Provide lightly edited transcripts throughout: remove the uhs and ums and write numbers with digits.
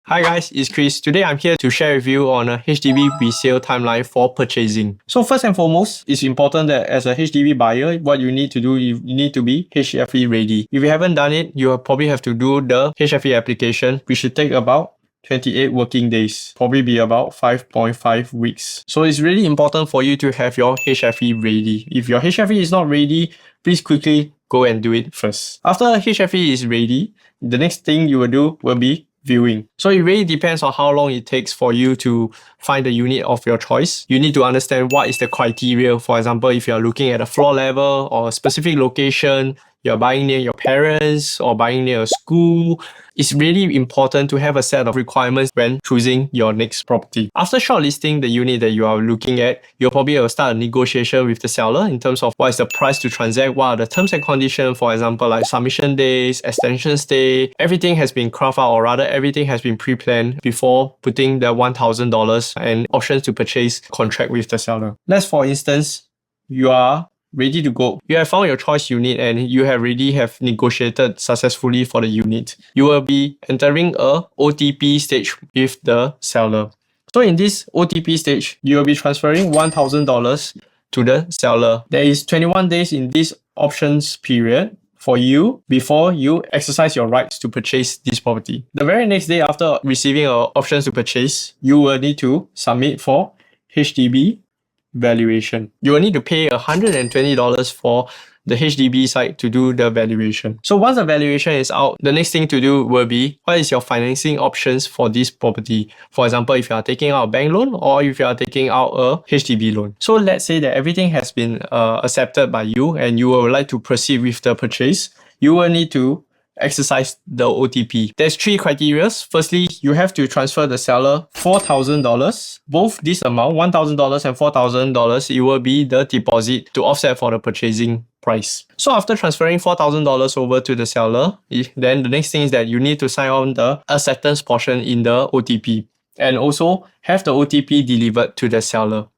Hi guys, it's Chris. Today I'm here to share with you on a HDB resale timeline for purchasing. So first and foremost, it's important that as a HDB buyer, what you need to do, you need to be HFE ready. If you haven't done it, you will probably have to do the HFE application, which should take about 28 working days, probably be about 5.5 weeks. So it's really important for you to have your HFE ready. If your HFE is not ready, please quickly go and do it first. After HFE is ready, the next thing you will do will be viewing. So it really depends on how long it takes for you to find the unit of your choice. You need to understand what is the criteria. For example, if you're looking at a floor level or a specific location, you're buying near your parents or buying near a school, it's really important to have a set of requirements when choosing your next property. After shortlisting the unit that you are looking at, you'll probably start a negotiation with the seller in terms of what is the price to transact, what are the terms and conditions, for example, like submission days, extension stay. Everything has been crafted out, or rather everything has been pre-planned before putting the $1,000 and options to purchase contract with the seller. Let's for instance, you are ready to go. You have found your choice unit and you have negotiated successfully for the unit. You will be entering a OTP stage with the seller. So in this OTP stage, you will be transferring $1,000 to the seller. There is 21 days in this options period for you before you exercise your rights to purchase this property. The very next day after receiving options to purchase, you will need to submit for HDB valuation. You will need to pay $120 for the HDB side to do the valuation. So once the valuation is out, the next thing to do will be what is your financing options for this property. For example, if you are taking out a bank loan or if you are taking out a HDB loan. So let's say that everything has been accepted by you and you would like to proceed with the purchase. You will need to exercise the OTP. There's three criteria. Firstly, you have to transfer the seller $4,000. Both this amount, $1,000 and $4,000, it will be the deposit to offset for the purchasing price. So after transferring $4,000 over to the seller, then the next thing is that you need to sign on the acceptance portion in the OTP and also have the OTP delivered to the seller.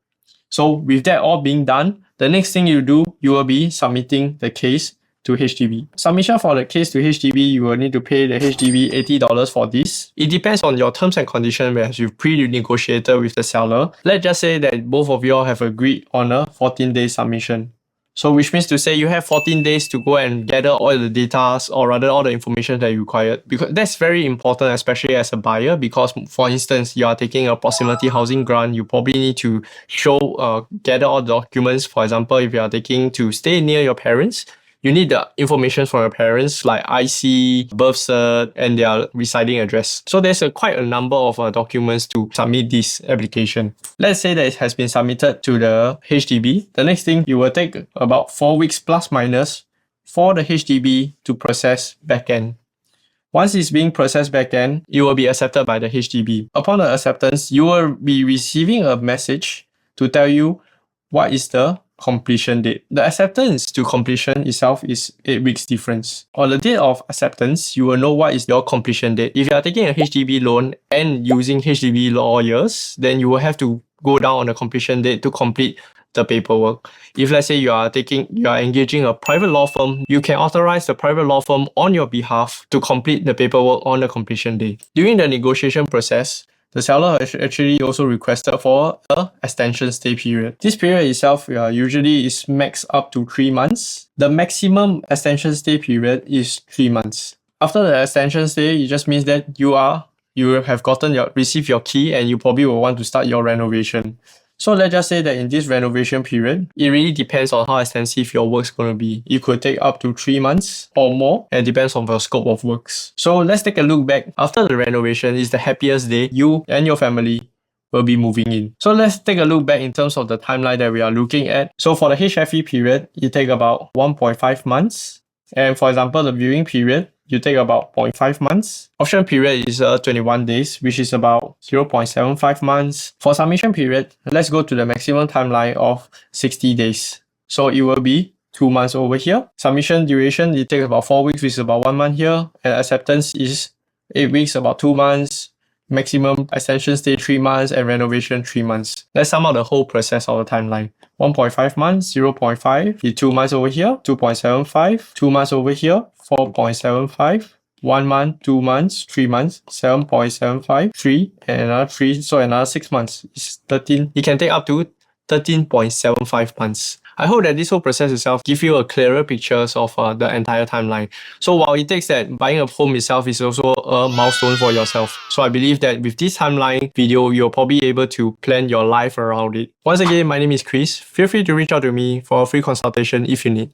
So with that all being done, the next thing you do, you will be submitting the case to HDB. Submission for the case to HDB, you will need to pay the HDB $80 for this. It depends on your terms and conditions as you've pre-negotiated with the seller. Let's just say that both of you all have agreed on a 14-day submission. So which means to say you have 14 days to go and gather all the data or rather all the information that you require. Because that's very important, especially as a buyer, because for instance, you are taking a proximity housing grant, you probably need to gather all the documents. For example, if you are taking to stay near your parents, you need the information from your parents like IC, birth cert, and their residing address. So there's quite a number of documents to submit this application. Let's say that it has been submitted to the HDB. The next thing, you will take about 4 weeks plus minus for the HDB to process backend. Once it's being processed backend, it will be accepted by the HDB. Upon the acceptance, you will be receiving a message to tell you what is the completion date. The acceptance to completion itself is 8 weeks difference. On the date of acceptance, you will know what is your completion date. If you are taking a HDB loan and using HDB lawyers, then you will have to go down on the completion date to complete the paperwork. If let's say you are engaging a private law firm, you can authorize the private law firm on your behalf to complete the paperwork on the completion date. During the negotiation process, the seller actually also requested for an extension stay period. This period itself usually is max up to 3 months. The maximum extension stay period is 3 months. After the extension stay, it just means that you have received your key and you probably will want to start your renovation. So let's just say that in this renovation period, it really depends on how extensive your work's going to be. It could take up to 3 months or more, and it depends on your scope of works. So let's take a look back. After the renovation is the happiest day you and your family will be moving in. So let's take a look back in terms of the timeline that we are looking at. So for the HFE period, it takes about 1.5 months. And for example, the viewing period, you take about 0.5 months. Option period is 21 days, which is about 0.75 months. For submission period, let's go to the maximum timeline of 60 days. So it will be 2 months over here. Submission duration, it takes about 4 weeks, which is about 1 month here. And acceptance is 8 weeks, about 2 months. Maximum extension stay 3 months and renovation 3 months. Let's sum out the whole process of the timeline. 1.5 months, 0.5, 2 months over here, 2.75, 2 months over here, 4.75, 1 month, 2 months, 3 months, 7.75, 3, and another 3, so another 6 months. It's 13. It can take up to 13.75 months. I hope that this whole process itself give you a clearer picture of the entire timeline. So while it takes that buying a home itself is also a milestone for yourself. So I believe that with this timeline video, you're probably able to plan your life around it. Once again, my name is Chris. Feel free to reach out to me for a free consultation if you need.